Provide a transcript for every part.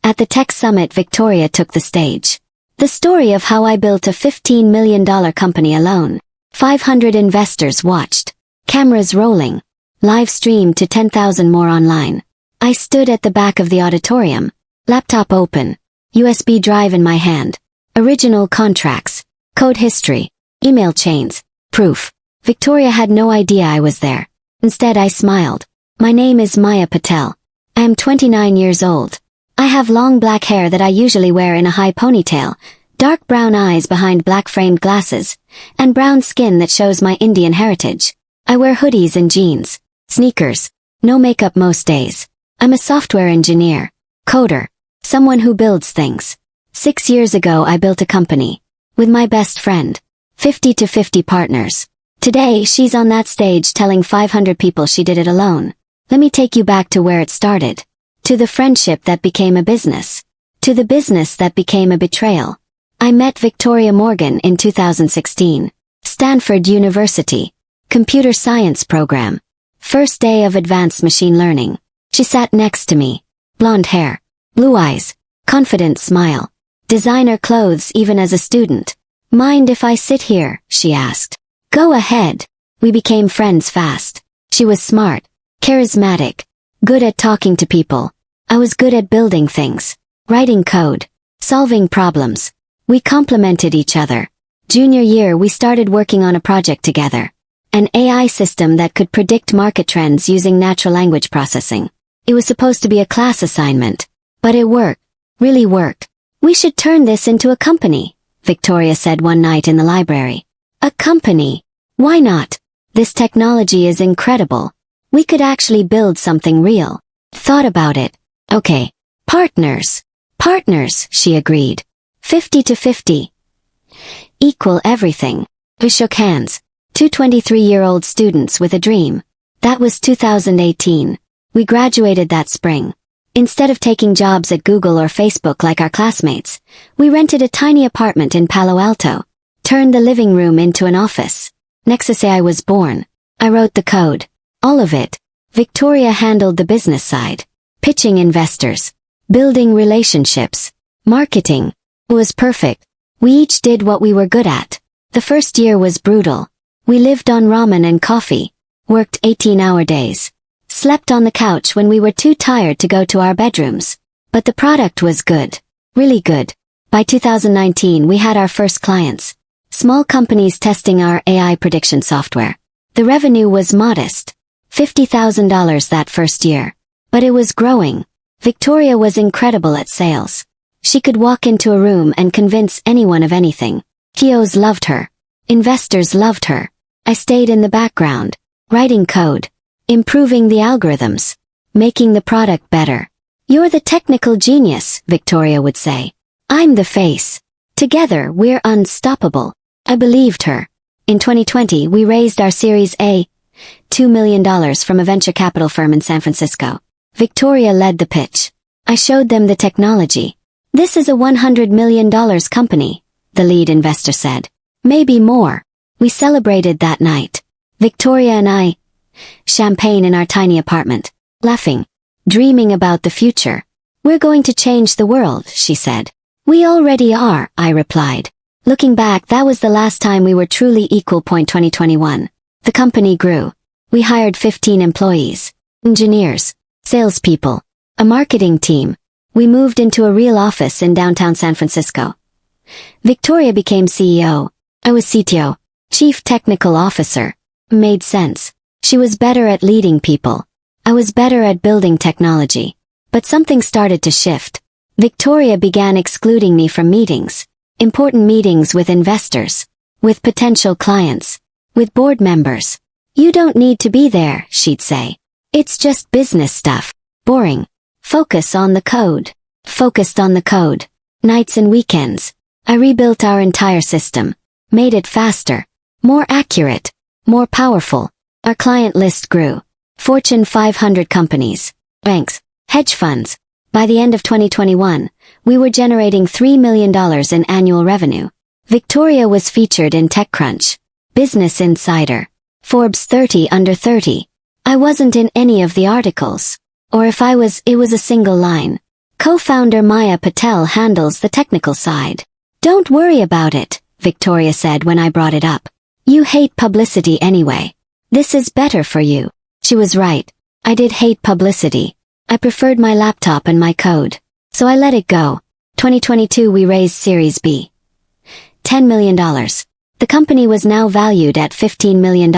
At the tech summit, Victoria took the stage. The story of how I built a $15 million company alone. 500 investors watched. Cameras rolling. Live streamed to 10,000 more online. I stood at the back of the auditorium. Laptop open. USB drive in my hand. Original contracts. Code history. Email chains. Proof. Victoria had no idea I was there. Instead, I smiled. My name is Maya Patel. I am 29 years old. I have long black hair that I usually wear in a high ponytail, dark brown eyes behind black-framed glasses, and brown skin that shows my Indian heritage. I wear hoodies and jeans, sneakers, no makeup most days. I'm a software engineer, coder, someone who builds things. 6 years ago I built a company. With my best friend. 50 to 50 partners. Today she's on that stage telling 500 people she did it alone. Let me take you back to where it started. To the friendship that became a business. To the business that became a betrayal. I met Victoria Morgan in 2016. Stanford University. Computer science program. First day of advanced machine learning. She sat next to me. Blonde hair. Blue eyes. Confident smile. Designer clothes even as a student. Mind if I sit here? She asked. Go ahead. We became friends fast. She was smart. Charismatic. Good at talking to people. I was good at building things. Writing code. Solving problems. We complemented each other. Junior year we started working on a project together. An AI system that could predict market trends using natural language processing. It was supposed to be a class assignment. But it worked. Really worked. We should turn this into a company, Victoria said one night in the library. A company? Why not? This technology is incredible. We could actually build something real. Thought about it. Okay. Partners. Partners, she agreed. 50 to 50. Equal everything. We shook hands. Two 23-year-old students with a dream. That was 2018. We graduated that spring. Instead of taking jobs at Google or Facebook like our classmates, we rented a tiny apartment in Palo Alto. Turned the living room into an office. Next day I was born. I wrote the code. All of it. Victoria handled the business side. Pitching investors. Building relationships. Marketing. It was perfect. We each did what we were good at. The first year was brutal. We lived on ramen and coffee. Worked 18-hour days. Slept on the couch when we were too tired to go to our bedrooms. But the product was good. Really good. By 2019 we had our first clients. Small companies testing our AI prediction software. The revenue was modest. $50,000 that first year. But it was growing. Victoria was incredible at sales. She could walk into a room and convince anyone of anything. CEOs loved her. Investors loved her. I stayed in the background. Writing code. Improving the algorithms. Making the product better. You're the technical genius, Victoria would say. I'm the face. Together we're unstoppable. I believed her. In 2020 we raised our Series A, $2 million from a venture capital firm in San Francisco. Victoria led the pitch. I showed them the technology. This is a $100 million company, the lead investor said. Maybe more. We celebrated that night. Victoria and I. Champagne in our tiny apartment. Laughing. Dreaming about the future. We're going to change the world, she said. We already are, I replied. Looking back, that was the last time we were truly equal. 2021. The company grew. We hired 15 employees. Engineers. Salespeople. A marketing team. We moved into a real office in downtown San Francisco. Victoria became CEO. I was CTO. Chief Technical Officer. Made sense. She was better at leading people. I was better at building technology. But something started to shift. Victoria began excluding me from meetings. Important meetings with investors. With potential clients. With board members. You don't need to be there, she'd say. It's just business stuff. Boring. Focus on the code. Focused on the code. Nights and weekends. I rebuilt our entire system. Made it faster. More accurate. More powerful. Our client list grew. Fortune 500 companies. Banks. Hedge funds. By the end of 2021, we were generating $3 million in annual revenue. Victoria was featured in TechCrunch. Business Insider. Forbes 30 Under 30. I wasn't in any of the articles. Or if I was, it was a single line. Co-founder Maya Patel handles the technical side. Don't worry about it, Victoria said when I brought it up. You hate publicity anyway. This is better for you. She was right. I did hate publicity. I preferred my laptop and my code. So I let it go. 2022 we raised Series B. $10 million. The company was now valued at $15 million.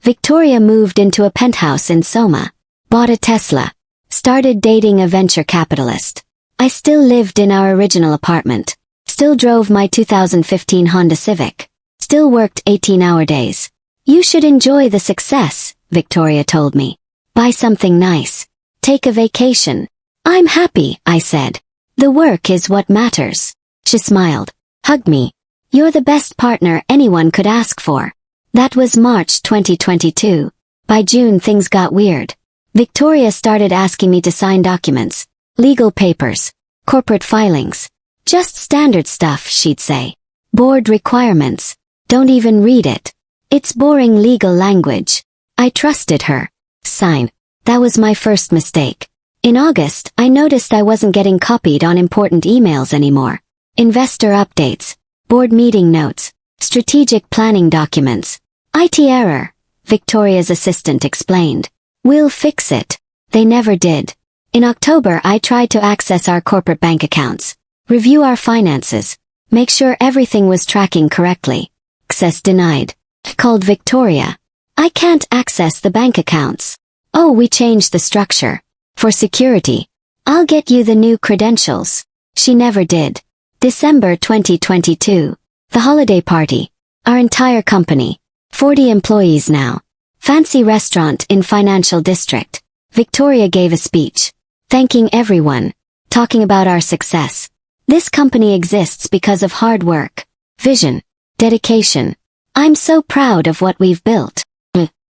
Victoria moved into a penthouse in Soma. Bought a Tesla. Started dating a venture capitalist. I still lived in our original apartment. Still drove my 2015 Honda Civic. Still worked 18-hour days. You should enjoy the success, Victoria told me. Buy something nice. Take a vacation. I'm happy, I said. The work is what matters. She smiled. Hugged me. You're the best partner anyone could ask for. That was March 2022. By June things got weird. Victoria started asking me to sign documents. Legal papers. Corporate filings. Just standard stuff, she'd say. Board requirements. Don't even read it. It's boring legal language. I trusted her. Sign. That was my first mistake. In August, I noticed I wasn't getting copied on important emails anymore. Investor updates. Board meeting notes. Strategic planning documents. IT error, Victoria's assistant explained. We'll fix it. They never did. In October, I tried to access our corporate bank accounts. Review our finances. Make sure everything was tracking correctly. Access denied. Called Victoria. I can't access the bank accounts. Oh, we changed the structure. For security. I'll get you the new credentials. She never did. December 2022. The holiday party. Our entire company. 40 employees now. Fancy restaurant in Financial District. Victoria gave a speech. Thanking everyone. Talking about our success. This company exists because of hard work. Vision. Dedication. I'm so proud of what we've built.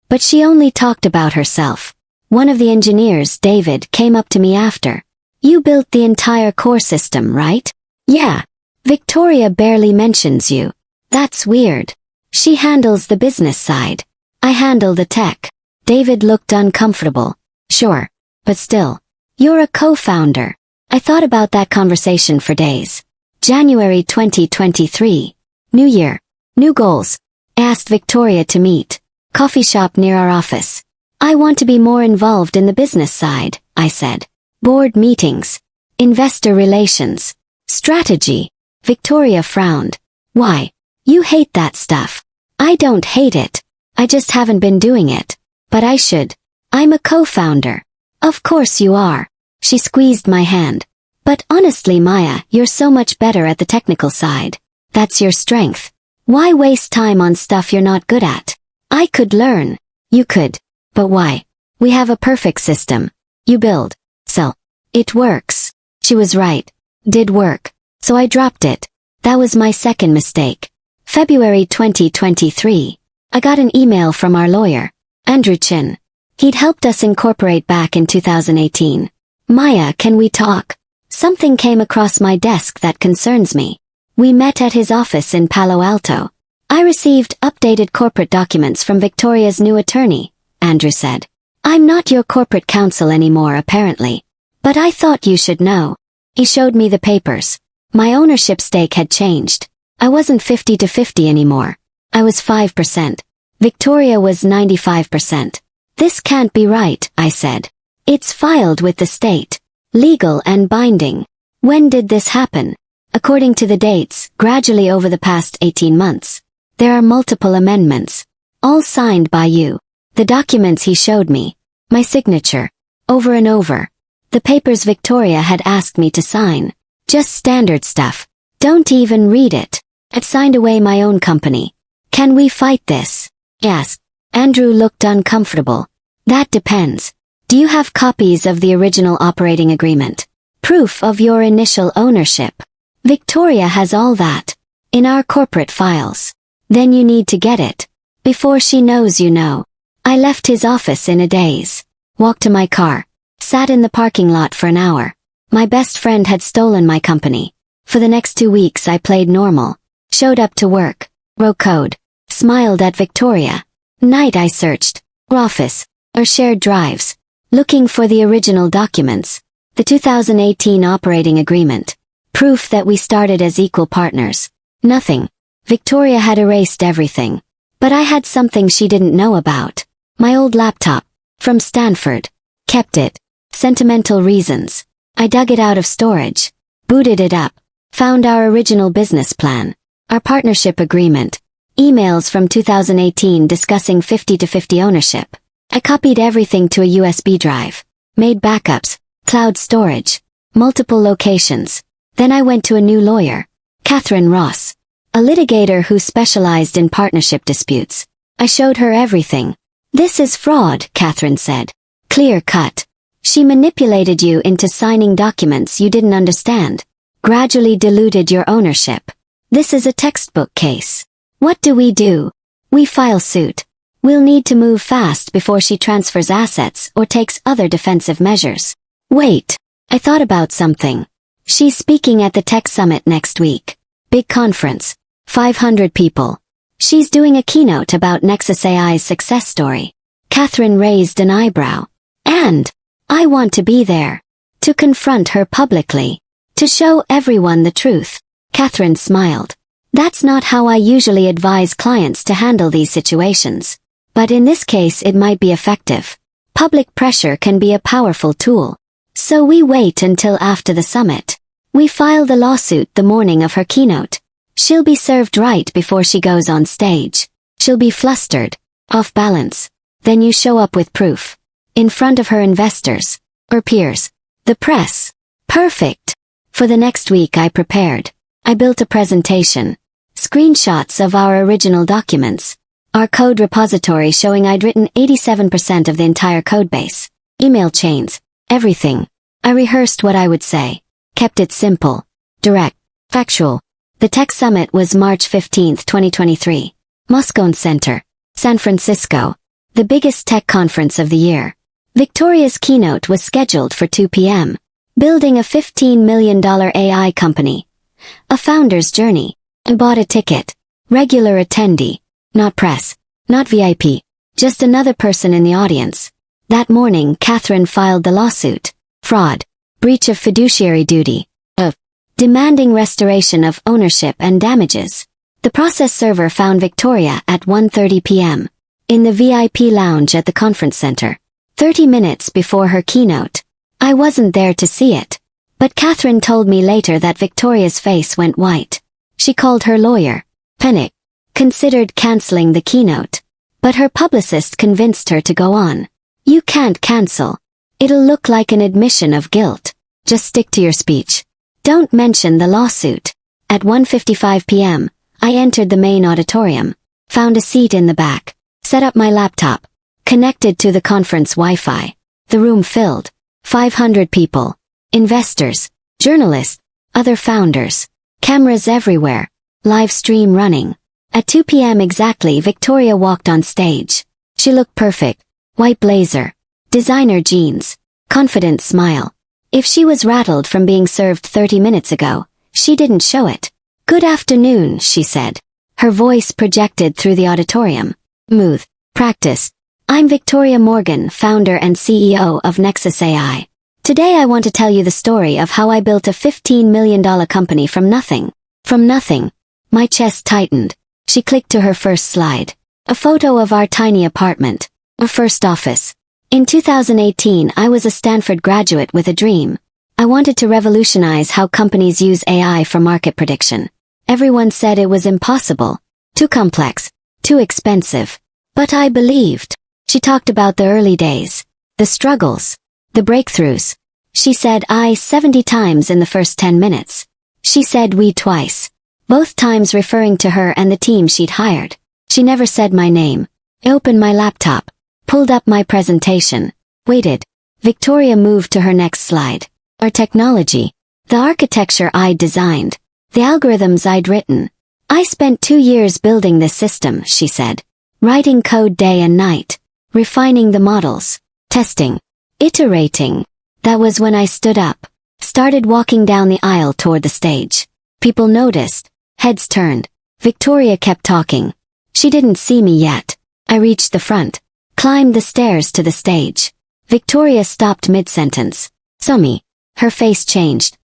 But she only talked about herself. One of the engineers, David, came up to me after. You built the entire core system, right? Yeah. Victoria barely mentions you. That's weird. She handles the business side. I handle the tech. David looked uncomfortable. Sure. But still. You're a co-founder. I thought about that conversation for days. January 2023. New year. New goals. I asked Victoria to meet. Coffee shop near our office. I want to be more involved in the business side, I said. Board meetings. Investor relations. Strategy. Victoria frowned. Why? You hate that stuff. I don't hate it. I just haven't been doing it. But I should. I'm a co-founder. Of course you are. She squeezed my hand. But honestly, Maya, you're so much better at the technical side. That's your strength. Why waste time on stuff you're not good at? I could learn. You could. But why? We have a perfect system. You build. Sell. It works. She was right. Did work. So I dropped it. That was my second mistake. February 2023. I got an email from our lawyer, Andrew Chin. He'd helped us incorporate back in 2018. Maya, can we talk? Something came across my desk that concerns me. We met at his office in Palo Alto. I received updated corporate documents from Victoria's new attorney, Andrew said. I'm not your corporate counsel anymore apparently. But I thought you should know. He showed me the papers. My ownership stake had changed. I wasn't 50-50 anymore. I was 5%. Victoria was 95%. This can't be right, I said. It's filed with the state. Legal and binding. When did this happen? According to the dates, gradually over the past 18 months. There are multiple amendments. All signed by you. The documents he showed me. My signature. Over and over. The papers Victoria had asked me to sign. Just standard stuff. Don't even read it. I'd signed away my own company. Can we fight this? Yes. Andrew looked uncomfortable. That depends. Do you have copies of the original operating agreement? Proof of your initial ownership? Victoria has all that. In our corporate files. Then you need to get it. Before she knows you know. I left his office in a daze. Walked to my car. Sat in the parking lot for an hour. My best friend had stolen my company. For the next 2 weeks I played normal. Showed up to work. Wrote code. Smiled at Victoria. Night I searched. Office. Or shared drives. Looking for the original documents. The 2018 operating agreement. Proof that we started as equal partners. Nothing. Victoria had erased everything. But I had something she didn't know about. My old laptop. From Stanford. Kept it. Sentimental reasons. I dug it out of storage. Booted it up. Found our original business plan. Our partnership agreement. Emails from 2018 discussing 50-50 ownership. I copied everything to a USB drive. Made backups. Cloud storage. Multiple locations. Then I went to a new lawyer. Catherine Ross. A litigator who specialized in partnership disputes. I showed her everything. This is fraud, Catherine said. Clear cut. She manipulated you into signing documents you didn't understand. Gradually diluted your ownership. This is a textbook case. What do? We file suit. We'll need to move fast before she transfers assets or takes other defensive measures. Wait. I thought about something. She's speaking at the Tech Summit next week. Big conference. 500 people. She's doing a keynote about Nexus AI's success story. Catherine raised an eyebrow. And I want to be there. To confront her publicly. To show everyone the truth. Catherine smiled. That's not how I usually advise clients to handle these situations. But in this case it might be effective. Public pressure can be a powerful tool. So we wait until after the summit. We file the lawsuit the morning of her keynote. She'll be served right before she goes on stage. She'll be flustered, off balance. Then you show up with proof. In front of her investors. Or peers. The press. Perfect. For the next week I prepared. I built a presentation. Screenshots of our original documents. Our code repository showing I'd written 87% of the entire codebase. Email chains. Everything. I rehearsed what I would say. Kept it simple. Direct. Factual. The Tech Summit was March 15, 2023. Moscone Center. San Francisco. The biggest tech conference of the year. Victoria's keynote was scheduled for 2 p.m. Building a $15 million AI company. A founder's journey. I bought a ticket. Regular attendee. Not press. Not VIP. Just another person in the audience. That morning Catherine filed the lawsuit. Fraud. Breach of fiduciary duty. Demanding restoration of ownership and damages. The process server found Victoria at 1:30 p.m. in the VIP lounge at the conference center. 30 minutes before her keynote. I wasn't there to see it. But Catherine told me later that Victoria's face went white. She called her lawyer. Panic. Considered canceling the keynote. But her publicist convinced her to go on. You can't cancel. It'll look like an admission of guilt. Just stick to your speech. Don't mention the lawsuit. At 1:55 p.m., I entered the main auditorium. Found a seat in the back. Set up my laptop. Connected to the conference Wi-Fi. The room filled. 500 people. Investors. Journalists. Other founders. Cameras everywhere. Live stream running. At 2 p.m. exactly Victoria walked on stage. She looked perfect. White blazer. Designer jeans. Confident smile. If she was rattled from being served 30 minutes ago, she didn't show it. Good afternoon, she said. Her voice projected through the auditorium. Smooth. Practice. I'm Victoria Morgan, founder and CEO of Nexus AI. Today I want to tell you the story of how I built a $15 million company from nothing. From nothing. My chest tightened. She clicked to her first slide. A photo of our tiny apartment. Our first office. In 2018 I was a Stanford graduate with a dream. I wanted to revolutionize how companies use AI for market prediction. Everyone said it was impossible. Too complex. Too expensive. But I believed. She talked about the early days. The struggles. The breakthroughs. She said I 70 times in the first 10 minutes. She said we twice. Both times referring to her and the team she'd hired. She never said my name. I opened my laptop. Pulled up my presentation. Waited. Victoria moved to her next slide. Our technology. The architecture I'd designed. The algorithms I'd written. I spent 2 years building this system, she said. Writing code day and night. Refining the models. Testing. Iterating. That was when I stood up. Started walking down the aisle toward the stage. People noticed. Heads turned. Victoria kept talking. She didn't see me yet. I reached the front. Climbed the stairs to the stage. Victoria stopped mid-sentence. Saw me. Her face changed.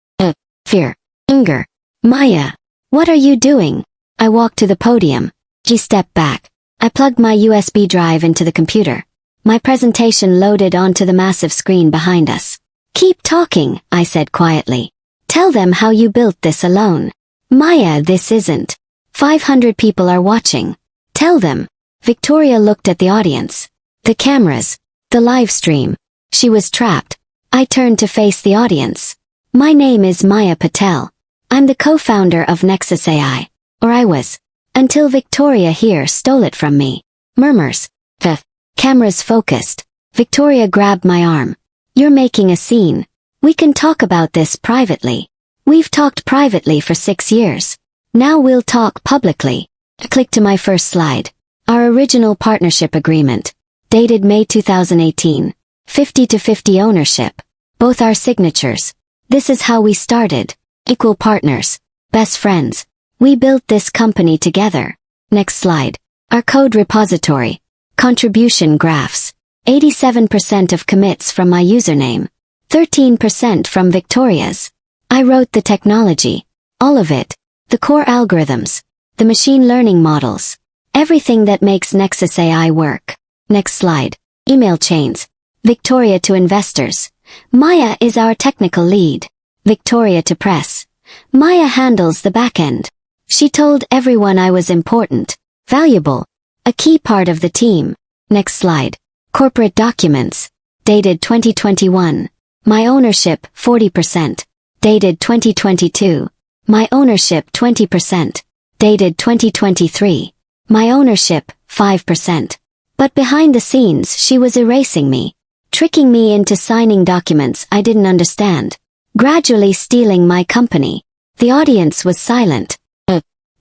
Fear. Anger. Maya. What are you doing? I walked to the podium. She stepped back. I plugged my USB drive into the computer. My presentation loaded onto the massive screen behind us. Keep talking, I said quietly. Tell them how you built this alone. Maya, this isn't. 500 people are watching. Tell them. Victoria looked at the audience. The cameras. The live stream. She was trapped. I turned to face the audience. My name is Maya Patel. I'm the co-founder of Nexus AI. Or I was. Until Victoria here stole it from me. Murmurs. The cameras focused. Victoria grabbed my arm. You're making a scene. We can talk about this privately. We've talked privately for 6 years. Now we'll talk publicly. I clicked to my first slide. Our original partnership agreement. Dated May 2018. 50-50 ownership. Both our signatures. This is how we started. Equal partners. Best friends. We built this company together. Next slide. Our code repository. Contribution graphs. 87% of commits from my username. 13% from Victoria's. I wrote the technology. All of it. The core algorithms. The machine learning models. Everything that makes Nexus AI work. Next slide. Email chains. Victoria to investors. Maya is our technical lead. Victoria to press. Maya handles the backend. She told everyone I was important, valuable, a key part of the team. Next slide. Corporate documents. Dated 2021. My ownership 40%. Dated 2022. My ownership 20%. Dated 2023. My ownership 5%. But behind the scenes she was erasing me, tricking me into signing documents I didn't understand, gradually stealing my company. The audience was silent.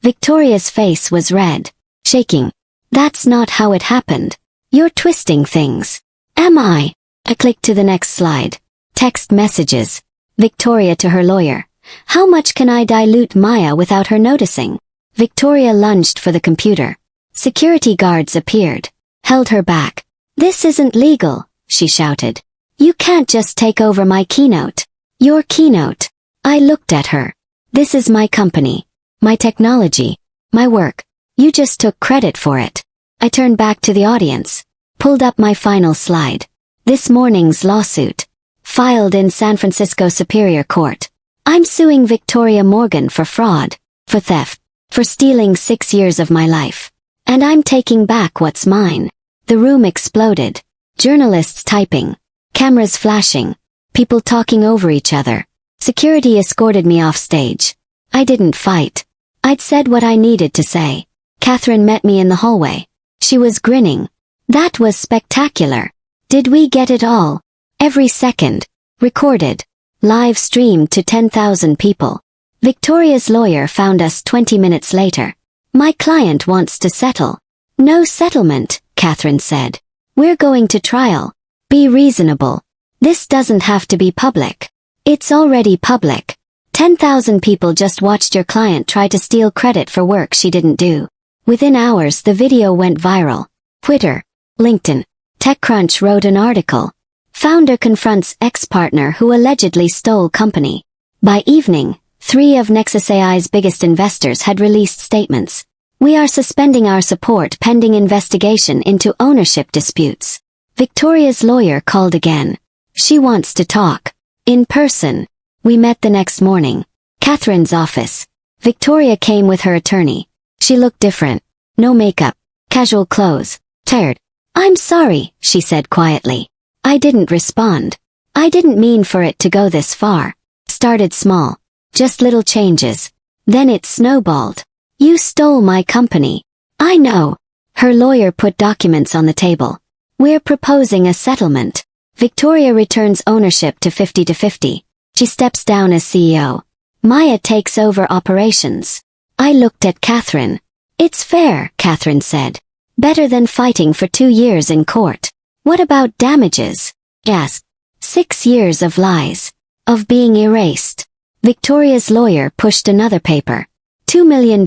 Victoria's face was red, shaking. That's not how it happened. You're twisting things. Am I? I clicked to the next slide. Text messages. Victoria to her lawyer. How much can I dilute Maya without her noticing? Victoria lunged for the computer. Security guards appeared, held her back. This isn't legal, she shouted. You can't just take over my keynote. Your keynote. I looked at her. This is my company. My technology. My work. You just took credit for it. I turned back to the audience. Pulled up my final slide. This morning's lawsuit. Filed in San Francisco Superior Court. I'm suing Victoria Morgan for fraud. For theft. For stealing 6 years of my life. And I'm taking back what's mine. The room exploded. Journalists typing. Cameras flashing. People talking over each other. Security escorted me off stage. I didn't fight. I'd said what I needed to say. Catherine met me in the hallway. She was grinning. That was spectacular. Did we get it all? Every second. Recorded. Live streamed to 10,000 people. Victoria's lawyer found us 20 minutes later. My client wants to settle. No settlement, Catherine said. We're going to trial. Be reasonable. This doesn't have to be public. It's already public. 10,000 people just watched your client try to steal credit for work she didn't do. Within hours the video went viral. Twitter, LinkedIn, TechCrunch wrote an article. Founder confronts ex-partner who allegedly stole company. By evening, 3 of Nexus AI's biggest investors had released statements. We are suspending our support pending investigation into ownership disputes. Victoria's lawyer called again. She wants to talk. In person. We met the next morning. Catherine's office. Victoria came with her attorney. She looked different. No makeup. Casual clothes. Tired. I'm sorry, she said quietly. I didn't respond. I didn't mean for it to go this far. Started small. Just little changes. Then it snowballed. You stole my company. I know. Her lawyer put documents on the table. We're proposing a settlement. Victoria returns ownership to 50-50. She steps down as CEO. Maya takes over operations. I looked at Catherine. It's fair, Catherine said. Better than fighting for 2 years in court. What about damages? Yes. 6 years of lies. Of being erased. Victoria's lawyer pushed another paper. $2 million.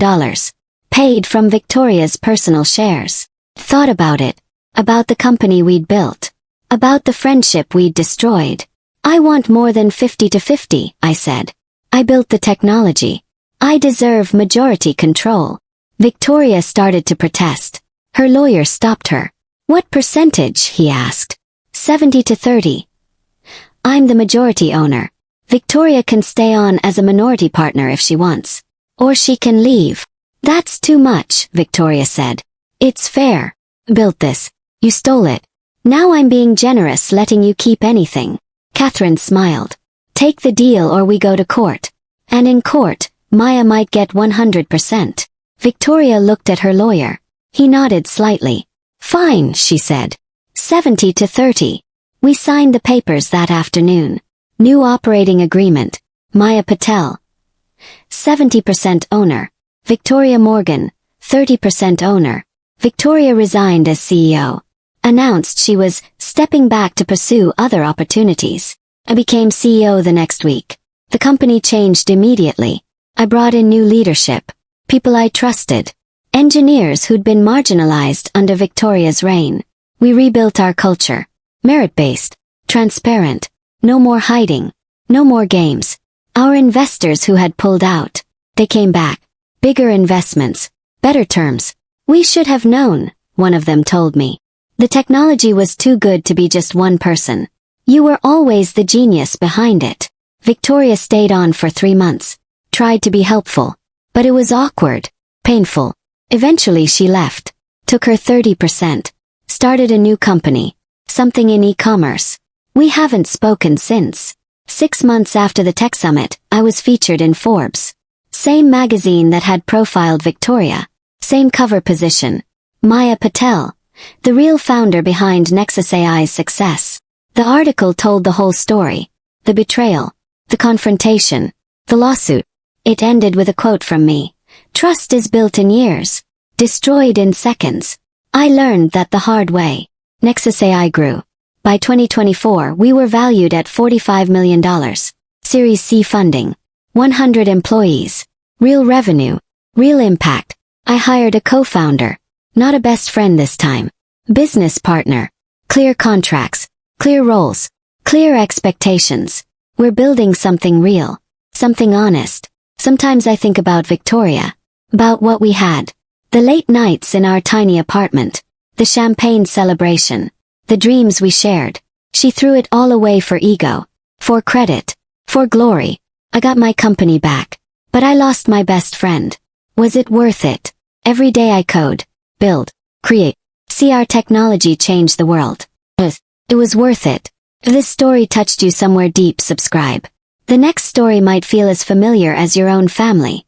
Paid from Victoria's personal shares. Thought about it. About the company we'd built. About the friendship we'd destroyed. I want more than 50-50, I said. I built the technology. I deserve majority control. Victoria started to protest. Her lawyer stopped her. What percentage? He asked. 70-30. I'm the majority owner. Victoria can stay on as a minority partner if she wants. Or she can leave. That's too much, Victoria said. It's fair. Built this. You stole it. Now I'm being generous letting you keep anything. Catherine smiled. Take the deal or we go to court. And in court, Maya might get 100%. Victoria looked at her lawyer. He nodded slightly. Fine, she said. 70-30. We signed the papers that afternoon. New operating agreement. Maya Patel, 70% owner. Victoria Morgan, 30% owner. Victoria resigned as CEO. Announced she was stepping back to pursue other opportunities. I became CEO the next week. The company changed immediately. I brought in new leadership. People I trusted. Engineers who'd been marginalized under Victoria's reign. We rebuilt our culture. Merit-based. Transparent. No more hiding. No more games. Our investors who had pulled out. They came back. Bigger investments. Better terms. We should have known, one of them told me. The technology was too good to be just one person. You were always the genius behind it. Victoria stayed on for 3 months. Tried to be helpful. But it was awkward. Painful. Eventually she left. Took her 30%. Started a new company. Something in e-commerce. We haven't spoken since. 6 months after the tech summit, I was featured in Forbes. Same magazine that had profiled Victoria. Same cover position. Maya Patel, the real founder behind Nexus AI's success. The article told the whole story. The betrayal. The confrontation. The lawsuit. It ended with a quote from me. Trust is built in years. Destroyed in seconds. I learned that the hard way. Nexus AI grew. By 2024, we were valued at $45 million. Series C funding. 100 employees. Real revenue. Real impact. I hired a co-founder. Not a best friend this time. Business partner. Clear contracts. Clear roles. Clear expectations. We're building something real. Something honest. Sometimes I think about Victoria. About what we had. The late nights in our tiny apartment. The champagne celebration. The dreams we shared. She threw it all away for ego. For credit. For glory. I got my company back. But I lost my best friend. Was it worth it? Every day I code. Build. Create. See our technology change the world. It was worth it. If this story touched you somewhere deep, subscribe. The next story might feel as familiar as your own family.